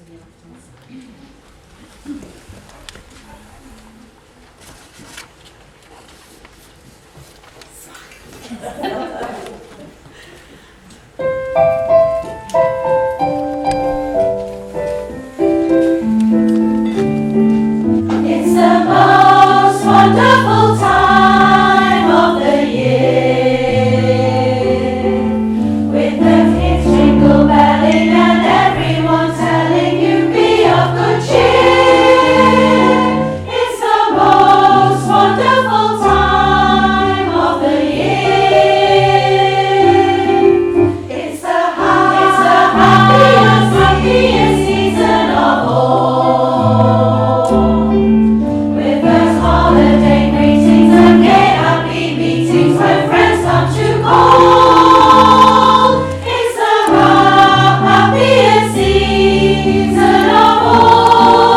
It's the most wonderful time of the year, with the kids jingle belling and everyone telling you be of good cheer. It's the most wonderful time of the year. It's the happiest season of all. With those holiday greetings and gay happy meetings when friends come to call. It's the happiest season of all.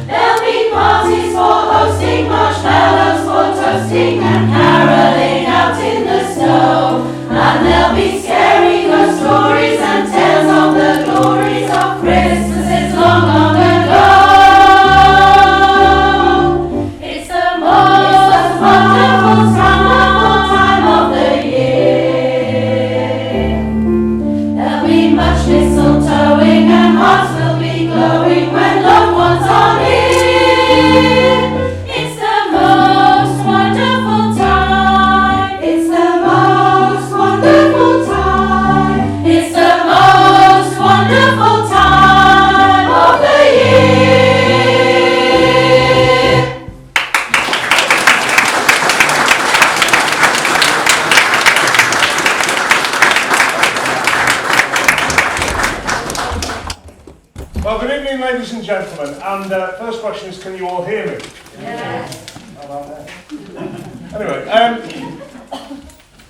There'll be parties for hosting, marshmallows for toasting, and caroling out in the snow. And there'll be scary ghost stories and tales of the glories of Christmases long, long ago. It's the most wonderful time of the year. There'll be much mistletoeing and hearts will be glowing when loved ones are near. It's the most wonderful time. It's the most wonderful time. It's the most wonderful time of the year. Well, good evening, ladies and gentlemen. And first question is, can you all hear me? Yes. How about that? Anyway,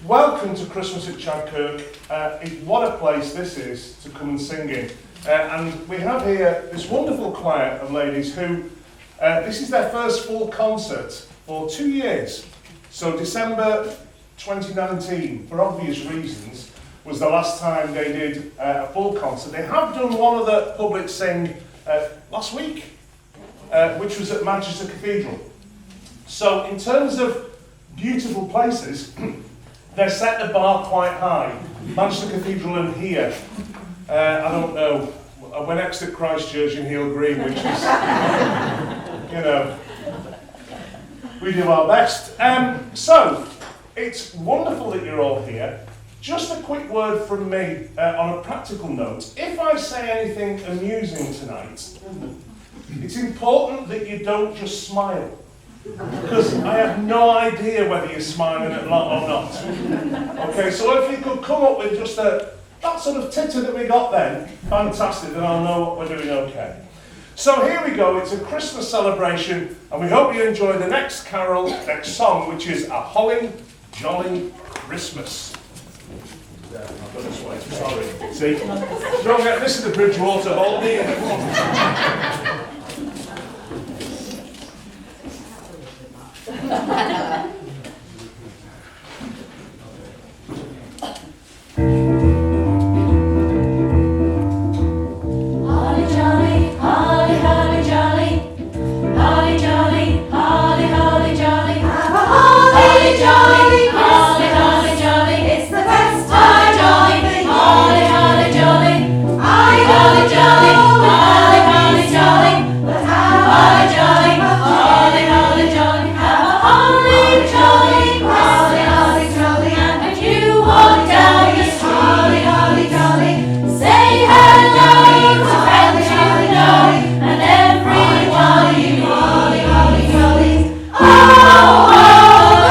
welcome to Christmas at Chadkirk. What a place this is to come and sing in. And we have here this wonderful choir of ladies who, this is their first full concert for 2 years. So December 2019, for obvious reasons, was the last time they did a full concert. They have done one other public sing last week, which was at Manchester Cathedral. So in terms of beautiful places, they set the bar quite high. Manchester Cathedral and here, I don't know, we're next at Christchurch in Heel Green, which is, you know, we do our best. So, it's wonderful that you're all here. Just a quick word from me on a practical note. If I say anything amusing tonight, it's important that you don't just smile, because I have no idea whether you're smiling or not. Okay, so if you could come up with just that sort of titter that we got then, fantastic, then I'll know what we're doing okay. So here we go, it's a Christmas celebration, and we hope you enjoy the next carol, next song, which is A Holly Jolly Christmas. I've got this way, sorry. See? Don't get this is the Bridgewater Holiday. Holly jolly, holly, holly jolly, holly jolly, holly, holly jolly, have a holly jolly, holly, holly jolly, it's the best holly jolly, holly, holly jolly, holly, holly jolly, holly, holly jolly, but have holly jolly, holly, holly jolly, have a holly jolly, holly, holly jolly, and if you walk down the street, holly jolly, say hello to friends you know, and everyone you meet. Holly, holly, jolly. Oh, oh,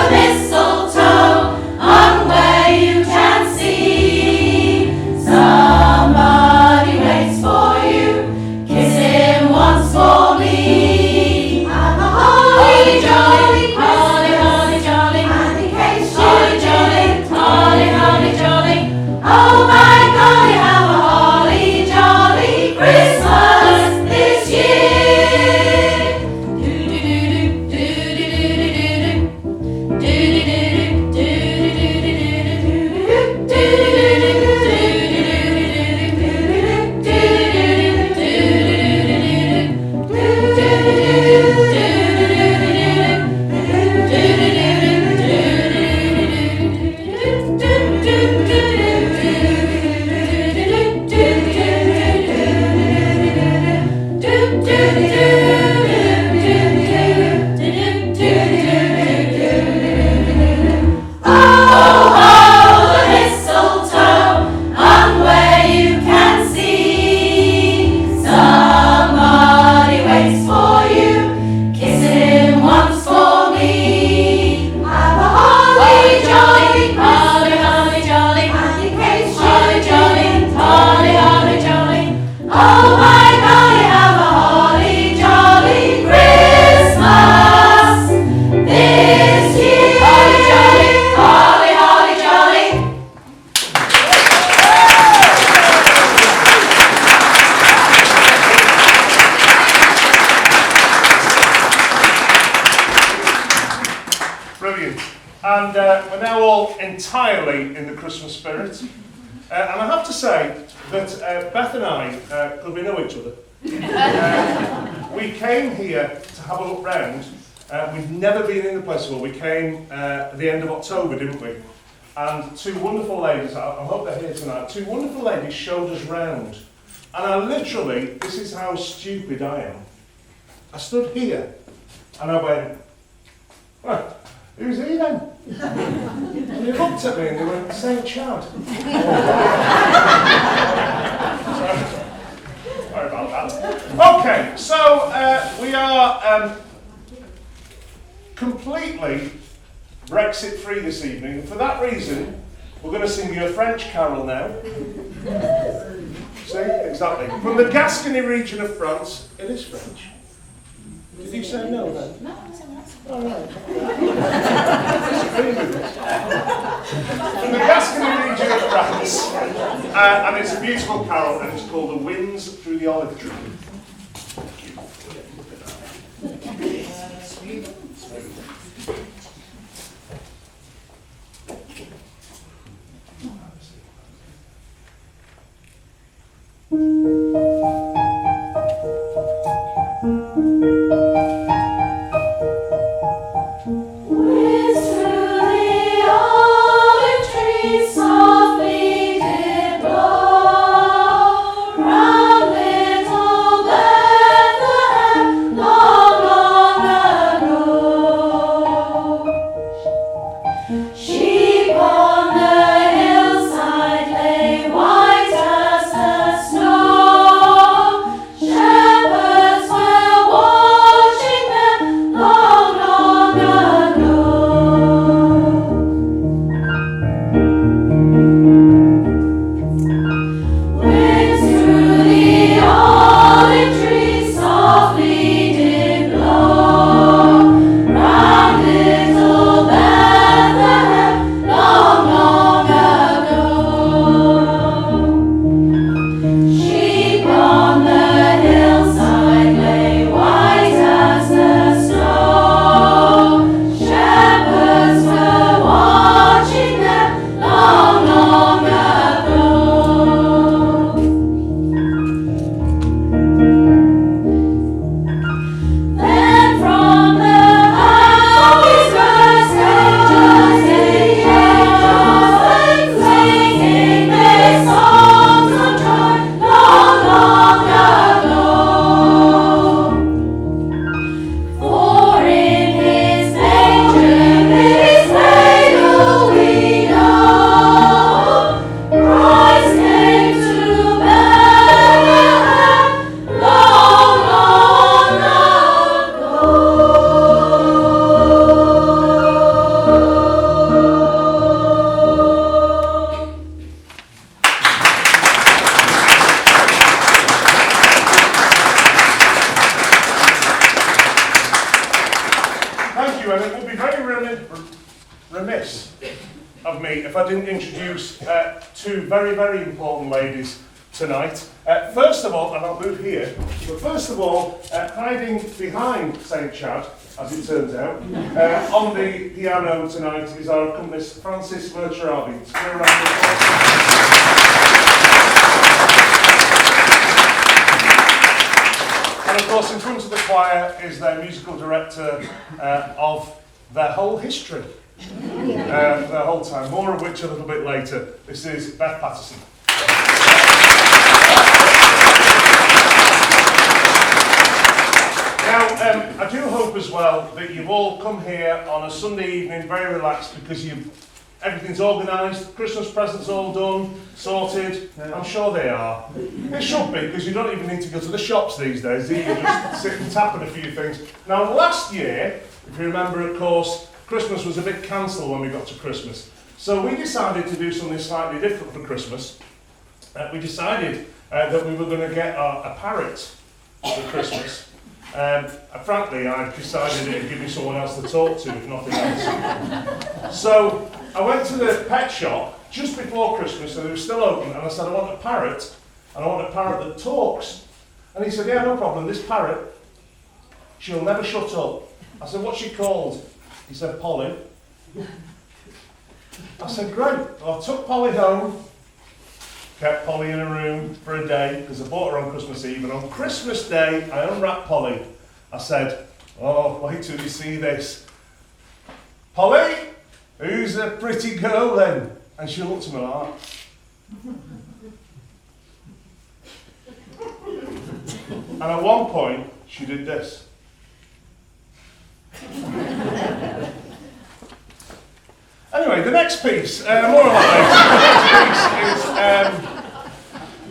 the mistletoe hung where you can see. Somebody waits for you. Kiss him once for me. Have a holly jolly, holly, holly jolly, and in case you didn't, holly, holly jolly. Oh my golly, have a holly jolly Christmas this year. Do And we're now all entirely in the Christmas spirit. And I have to say that Beth and I, because we know each other, we came here to have a look round. We've never been in the place before. We came at the end of October, didn't we? And two wonderful ladies, I hope they're here tonight, two wonderful ladies showed us round. And I literally, this is how stupid I am. I stood here and I went, well, who's he then? And they looked at me and they went, St. Chad. Sorry about that. Okay, so we are completely Brexit free this evening. And for that reason, we're going to sing you a French carol now. See, exactly. From the Gascony region of France. It is French. Did you say no then? No, I'm saying that's All right. From the Gascony region of France, and it's a beautiful carol, and it's called The Winds Through the Olive Tree. Remiss of me if I didn't introduce two very, very important ladies tonight. First of all, and I'll move here, but first of all, hiding behind St. Chad, as it turns out, on the piano tonight is our accompanist Francis Verterabi. And of course, in front of the choir is their musical director of their whole history, their whole time, more of which a little bit later. This is Beth Patterson. Now, I do hope as well that you've all come here on a Sunday evening very relaxed because everything's organised, Christmas presents all done, sorted. I'm sure they are. It should be, because you don't even need to go to the shops these days, do you? You just sit and tap at a few things. Now, last year, if you remember, of course, Christmas was a bit cancelled when we got to Christmas. So we decided to do something slightly different for Christmas. We decided that we were going to get a parrot for Christmas. Frankly, I decided it would give me someone else to talk to, if nothing else. So I went to the pet shop just before Christmas, and it was still open, and I said, I want a parrot, and I want a parrot that talks. And he said, yeah, no problem, this parrot, she'll never shut up. I said, what's she called? He said, Polly. I said, great. Well, I took Polly home, kept Polly in a room for a day, because I bought her on Christmas Eve, and on Christmas Day, I unwrapped Polly. I said, oh, wait till you see this. Polly, who's a pretty girl then? And she looked at me like that. And at one point, she did this. Anyway, the next piece, more or less,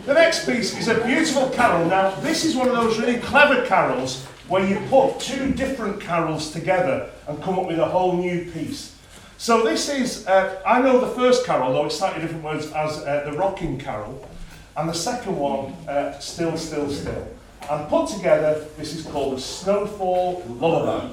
the next piece is a beautiful carol. Now, this is one of those really clever carols where you put two different carols together and come up with a whole new piece. So this is, I know the first carol, though it's slightly different words, as the rocking carol, and the second one, Still, Still, Still. And put together, this is called the Snowfall Lullaby.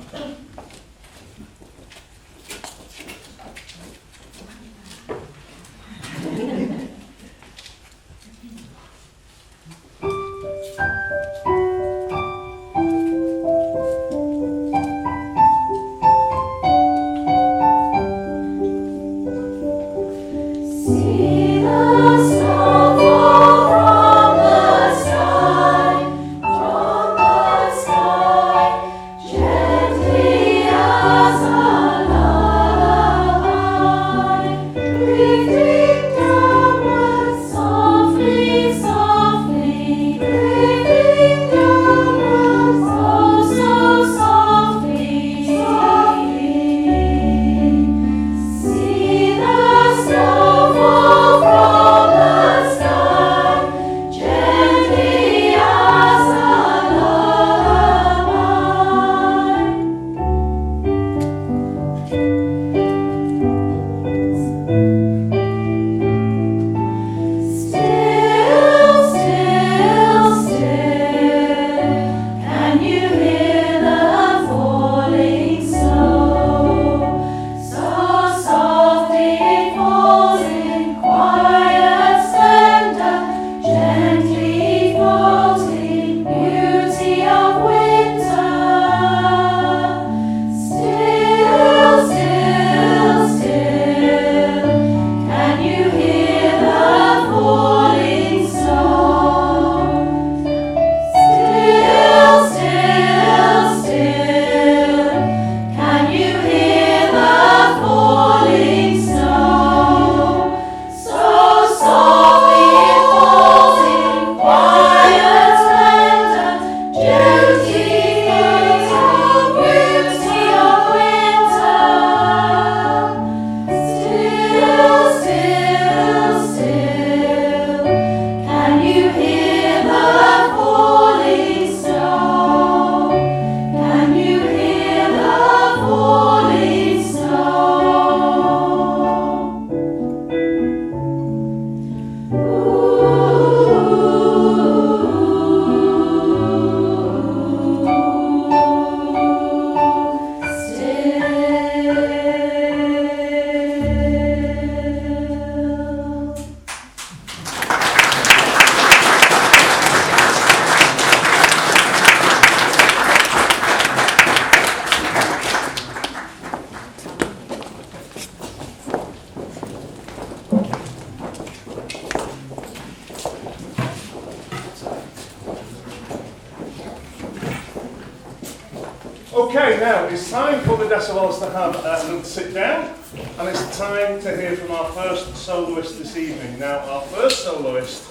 Okay, now it's time for the Decibelles to have a little sit down, and it's time to hear from our first soloist this evening. Now, our first soloist,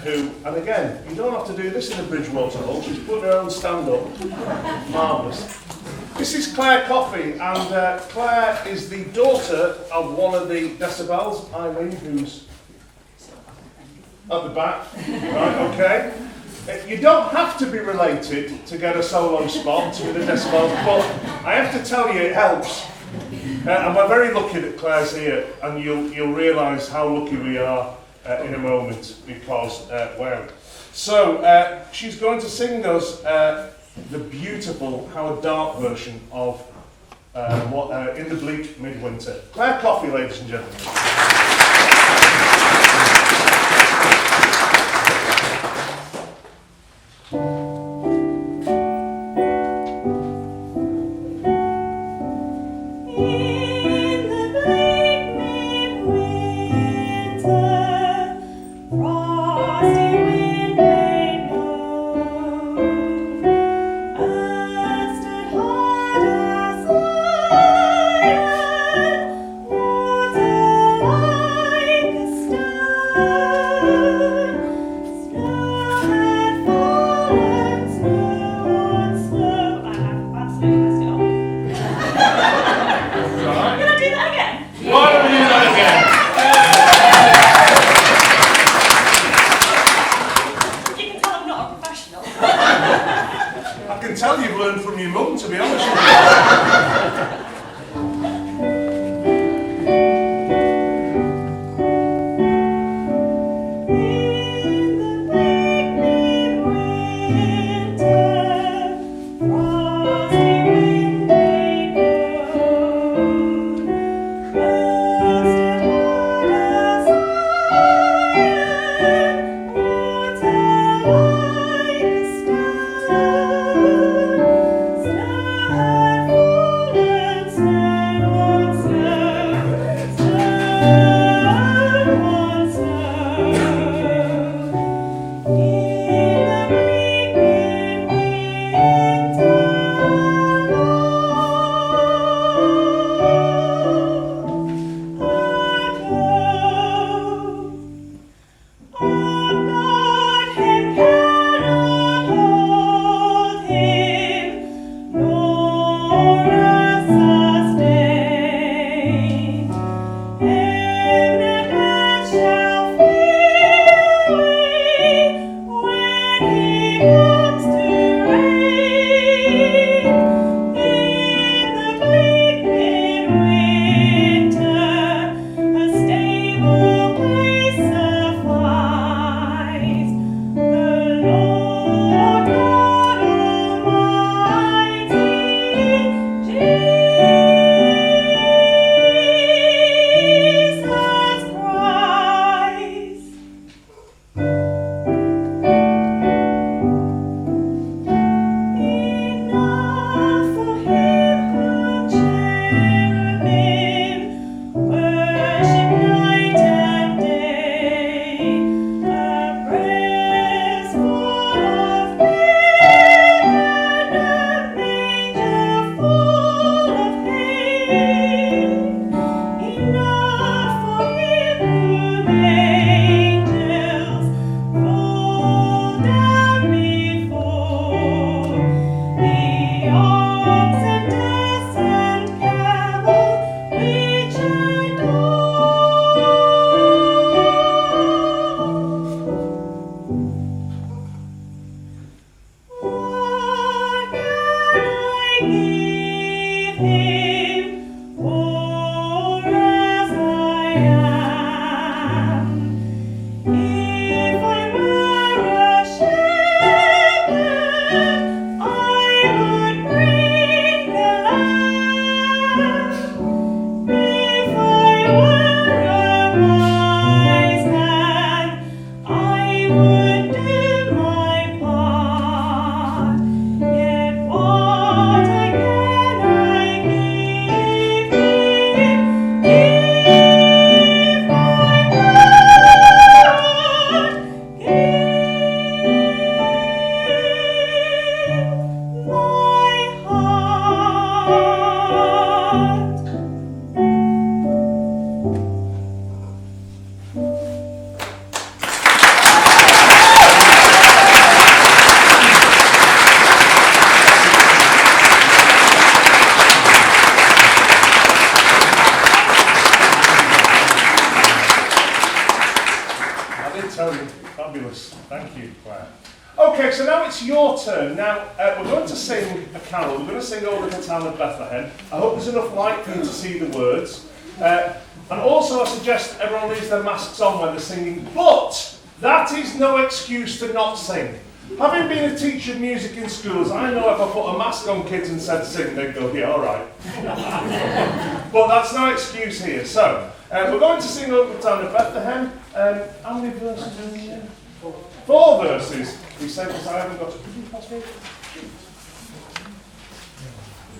who, and again, you don't have to do this in the Bridgewater Hall, she's put her own stand-up. Marvellous. This is Claire Coffey, and Claire is the daughter of one of the Decibelles, Eileen, who's at the back. Right, okay. You don't have to be related to get a solo spot with the Decibelles, but I have to tell you it helps. And we're very lucky that Claire's here, and you'll realise how lucky we are in a moment, because, wow. So, she's going to sing us the beautiful Howard Dark version of In the Bleak Midwinter. Claire Coffey, ladies and gentlemen. In the bleak tell you. Fabulous. Thank you, Claire. Okay, so now it's your turn. Now, we're going to sing a carol. We're going to sing over the town of Bethlehem. I hope there's enough light for you to see the words. And also I suggest everyone leaves their masks on when they're singing, but that is no excuse to not sing. Having been a teacher of music in schools, I know if I put a mask on kids and said sing, they'd go, yeah, all right. But that's no excuse here. So, we're going to sing over the town of Bethlehem. How many verses are in here? 4 verses. We said because I haven't got to. Could you pass me?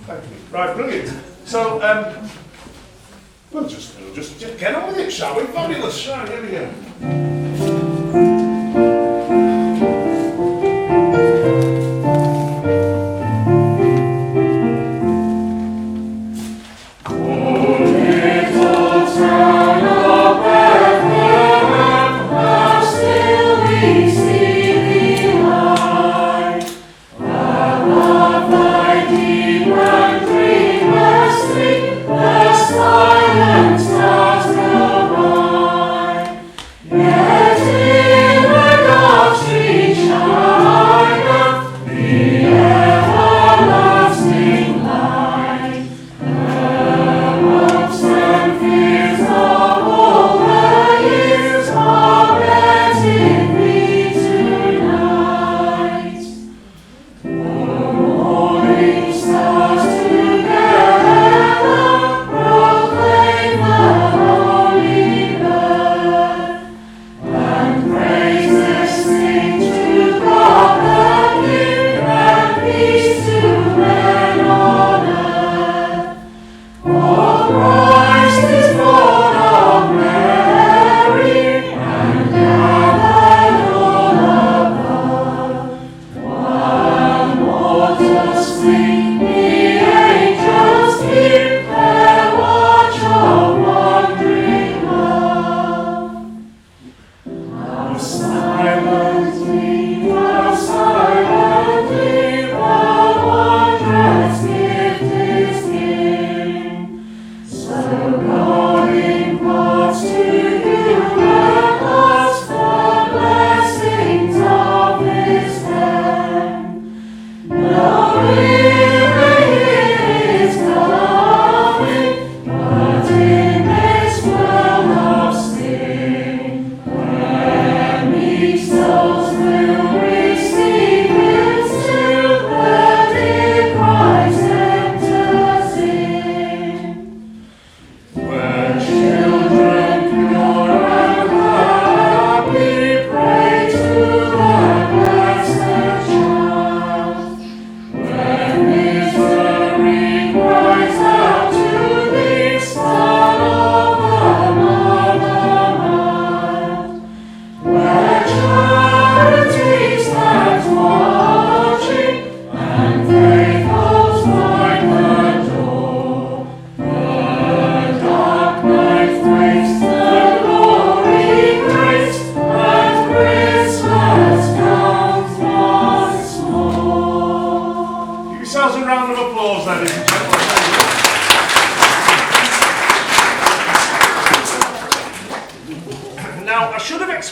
Thank you. Right, brilliant. So, we'll just get on with it, shall we? Fabulous. Right, here we go.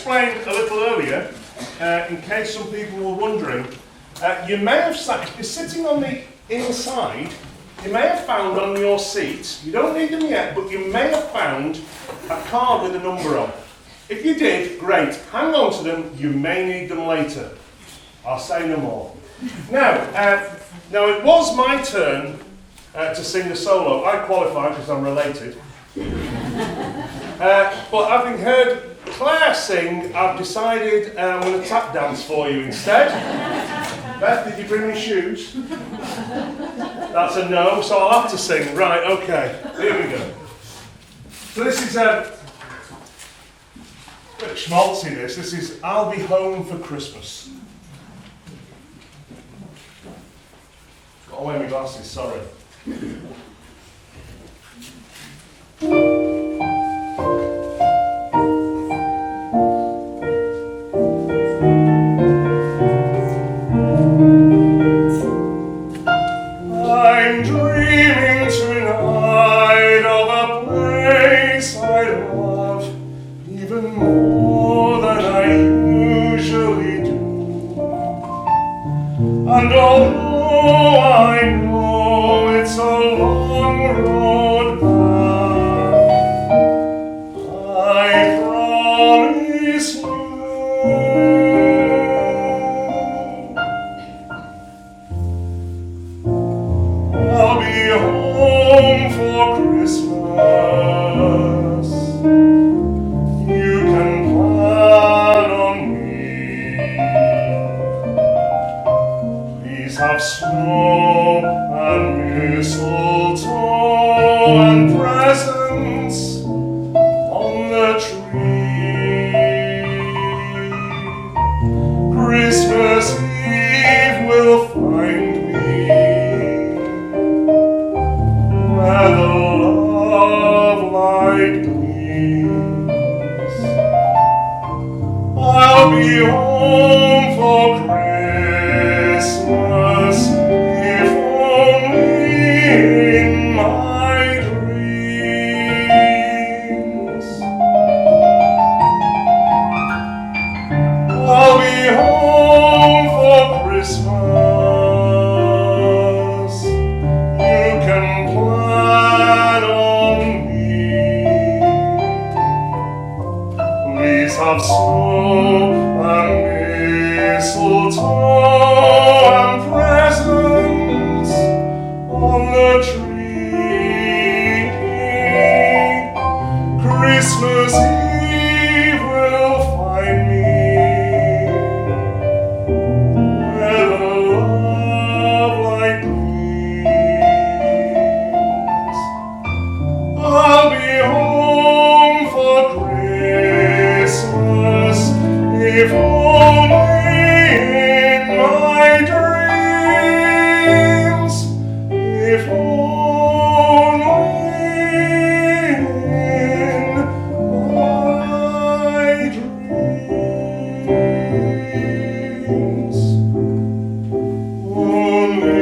explained a little earlier, in case some people were wondering, you may have sat, if you're sitting on the inside, you may have found on your seat, you don't need them yet, but you may have found a card with a number on. If you did, great, hang on to them, you may need them later. I'll say no more. Now it was my turn to sing the solo. I qualified because I'm related. But having heard Claire sing, I've decided I'm going to tap dance for you instead. Beth, did you bring me shoes? That's a no, so I'll have to sing. Right, okay, here we go. So this is a bit schmaltzy this. This is I'll Be Home for Christmas. Got away my glasses, sorry. I'm dreaming tonight of a place I love even more than I And although I know it's a long road back, I promise you I'll be home for Christmas. You can plan on me. Please have snow and mistletoe and presents on the tree. Christmas Eve will find me where the love light gleams. I'll be home for Christmas, if only in my dreams. I'll be home for Christmas. You can plan on me. Please have snow and mistletoe and presents on the tree. Christmas Eve will find me where the love light gleams. I'll be home for Christmas, if only in my dreams, if only in my dreams, only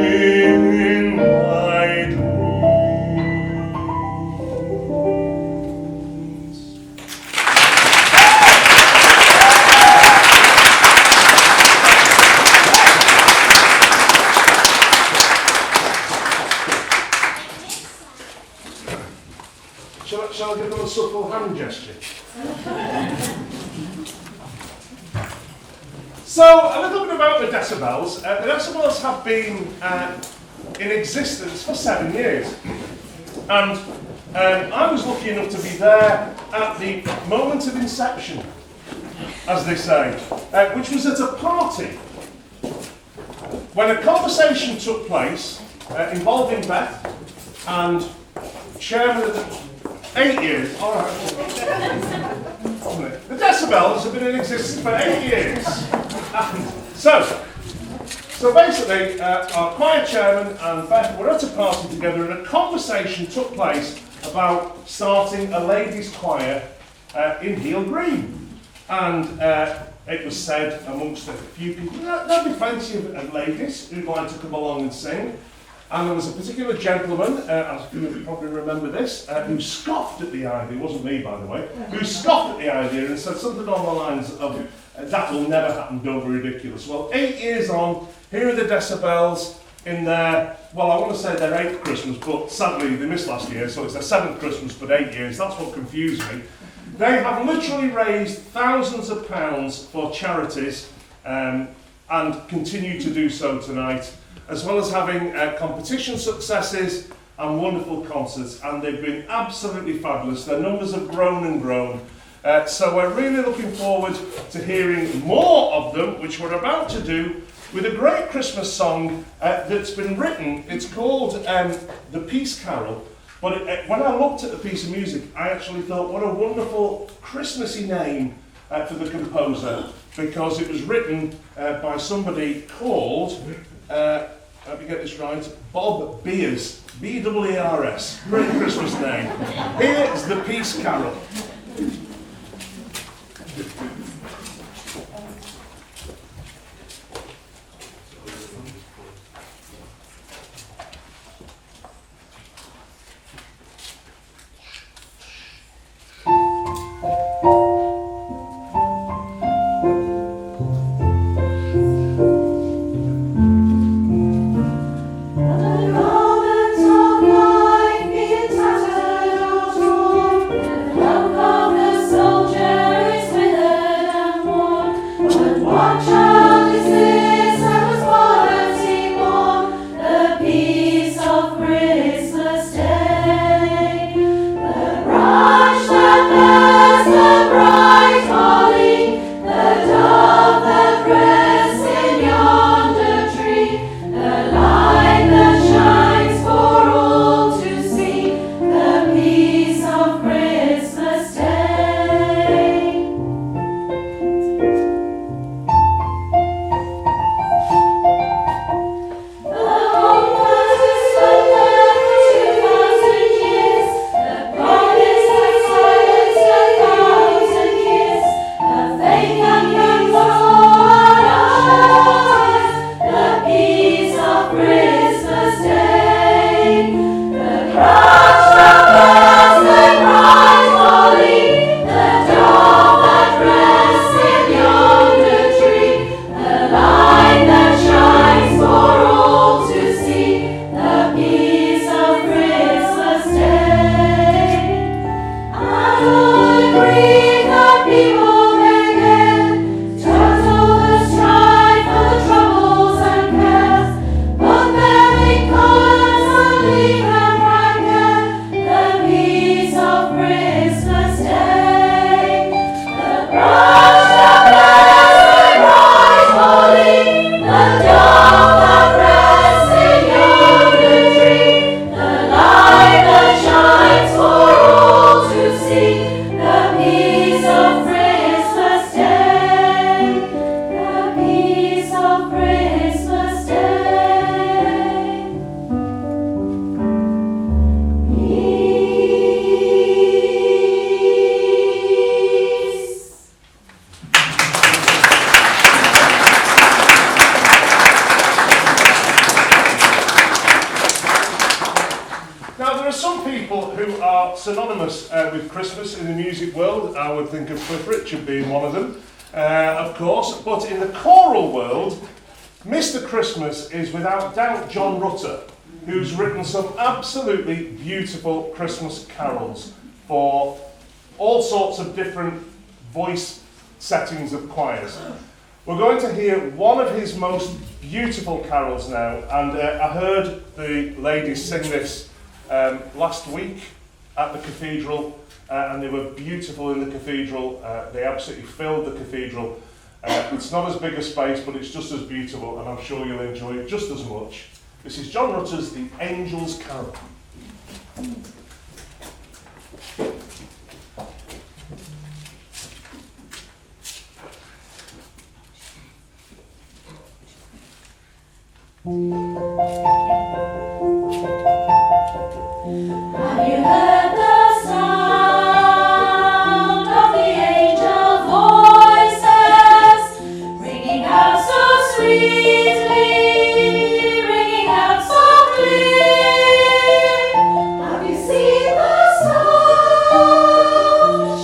in my dreams. Shall I give them a subtle hand gesture? So, a little bit about the Decibelles. The Decibelles have been in existence for 7 years. And I was lucky enough to be there at the moment of inception, as they say, which was at a party when a conversation took place involving Beth and chairman of the 8 years. All right. The Decibelles have been in existence for 8 years. And so basically, our choir chairman and Beth were at a party together, and a conversation took place about starting a ladies' choir in Heel Green. And it was said amongst a few people, there'll be plenty of ladies who'd like to come along and sing. And there was a particular gentleman, as you probably remember this, who scoffed at the idea, it wasn't me by the way, who scoffed at the idea and said something along the lines of, that will never happen, don't be ridiculous. Well, 8 years on, here are the Decibelles in their, well, I want to say their 8th Christmas, but sadly they missed last year, so it's their 7th Christmas, but 8 years, that's what confused me. They have literally raised thousands of pounds for charities and continue to do so tonight, as well as having competition successes and wonderful concerts, and they've been absolutely fabulous. Their numbers have grown and grown. So we're really looking forward to hearing more of them, which we're about to do with a great Christmas song that's been written. It's called The Peace Carol. But when I looked at the piece of music, I actually thought, what a wonderful Christmassy name for the composer, because it was written by somebody called, let me get this right, Bob Beers, B-E-E-R-S. Great Christmas name. Here's The Peace Carol. who are synonymous with Christmas in the music world. I would think of Cliff Richard being one of them, of course. But in the choral world, Mr. Christmas is without doubt John Rutter, who's written some absolutely beautiful Christmas carols for all sorts of different voice settings of choirs. We're going to hear one of his most beautiful carols now, and I heard the ladies sing this last week at the cathedral, and they were beautiful in the cathedral. They absolutely filled the cathedral. It's not as big a space, but it's just as beautiful, and I'm sure you'll enjoy it just as much. This is John Rutter's The Angel's Carol. Have you heard the sound of the angel voices ringing out so sweetly, ringing out so clear? Have you seen the sun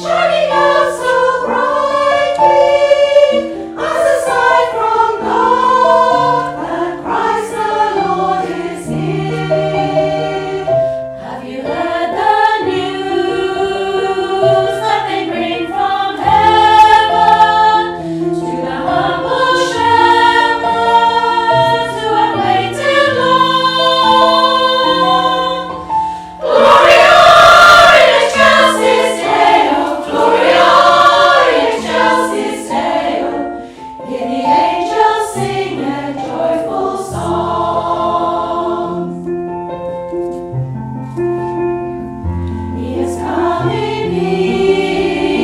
shining out so brightly as a sign from God that Christ the Lord is here? Have you heard the news that they bring from heaven to the humble shepherds who have waited long? Gloria in excelsis Deo, Gloria in excelsis Deo. Hear the angels sing their joyful song. He has come in peace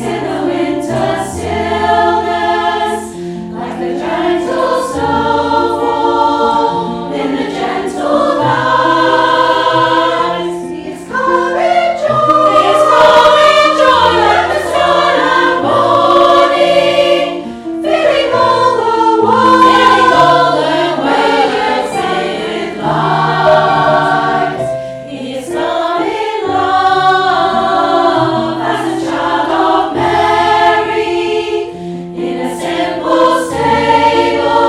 in the winter stillness, like a gentle snowfall in the gentle night. He has come in joy. He has come in joy like the sun at morning, filling all the world, filling all the waves with light. He has come in love as a child of Mary, in a simple stable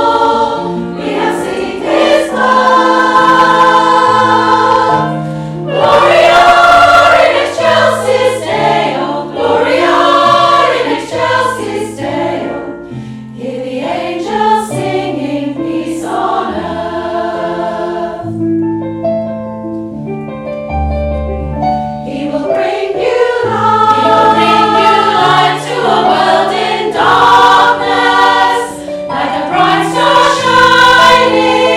we have seen his birth. Gloria in excelsis Deo, Gloria in excelsis Deo. Hear the angels singing peace on earth. He will bring you light. He will bring you light to a world in darkness, like a bright star shining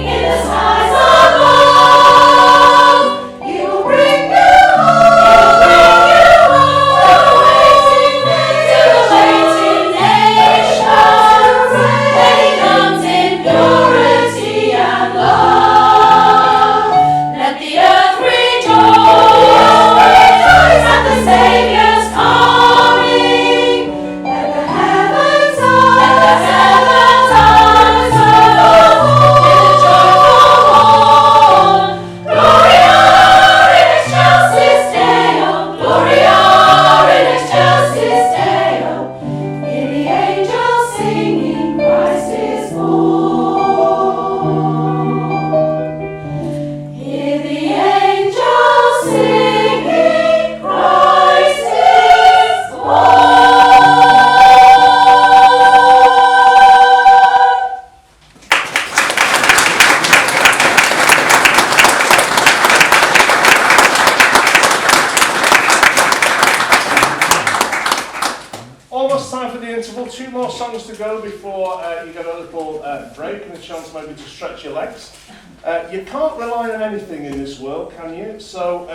in the skies above. He will bring you hope. He will bring you hope to the waiting nations, when He comes in purity and love. Let the earth rejoice at the Saviour's coming. Let the heavens answer with a joyful horn. Gloria in excelsis Deo, Gloria in excelsis Deo. Hear the angels singing, Christ is born. Hear the angels singing, Christ is born. Almost time for the interval. 2 more songs to go before you get a little break and a chance maybe to stretch your legs. You can't rely on anything in this world, can you? So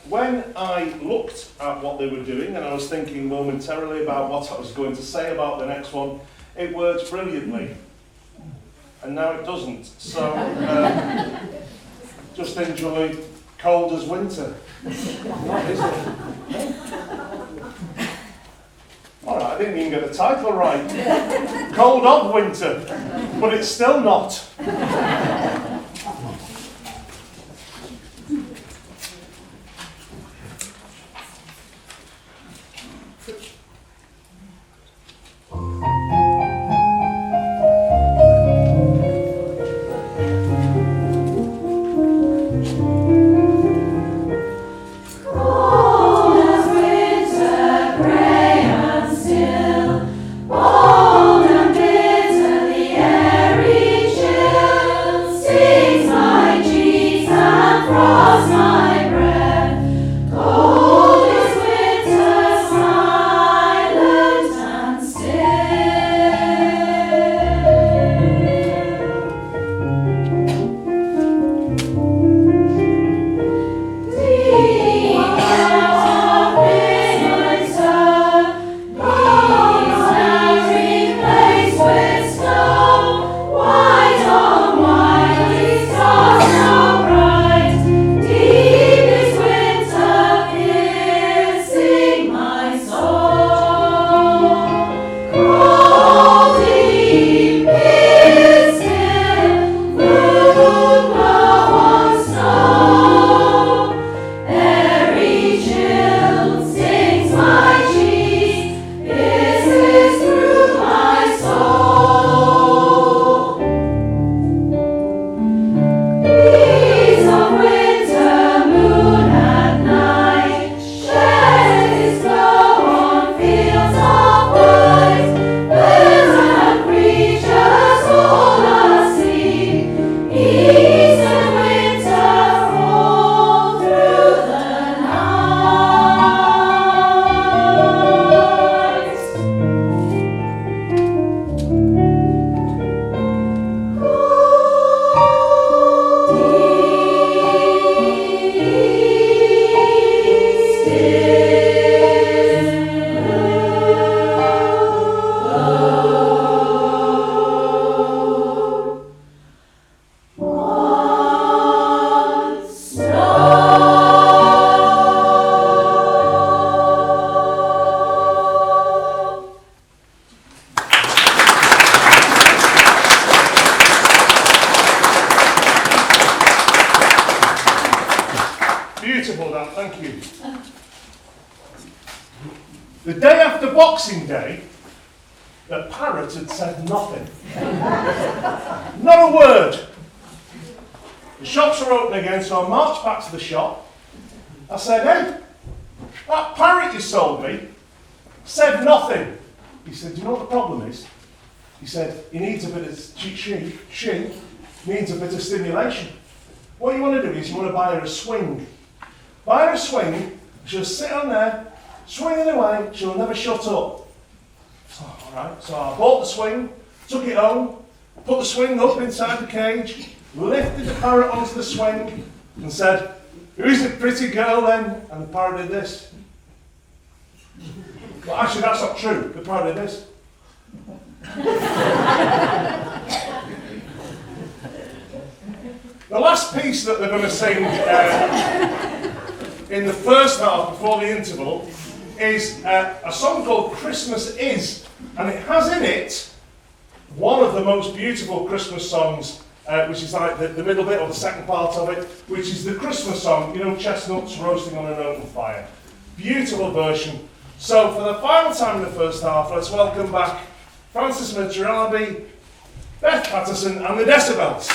when I looked at what they were doing, and I was thinking momentarily about what I was going to say about the next one, it works brilliantly. And now it doesn't. So just enjoy Cold as Winter. What is it? All right, I didn't even get the title right. Cold of Winter, but it's still not. thank you. The day after Boxing Day, the parrot had said nothing. Not a word. The shops were open again, so I marched back to the shop. I said, hey, that parrot you sold me said nothing. He said, do you know what the problem is? He said, he needs a bit of, she needs a bit of stimulation. What you want to do is you want to buy her a swing. Buy her a swing, she'll sit on there, swinging away, she'll never shut up. So, all right, so I bought the swing, took it home, put the swing up inside the cage, lifted the parrot onto the swing, and said, who's the pretty girl then? And the parrot did this. Well, actually, that's not true. The parrot did this. The last piece that they're going to sing in the first half before the interval is a song called Christmas Is, and it has in it one of the most beautiful Christmas songs, which is like the middle bit or the second part of it, which is the Christmas song, you know, chestnuts roasting on an open fire. Beautiful version. So for the final time in the first half, let's welcome back Francis Mitchell, Beth Patterson and the Decibelles.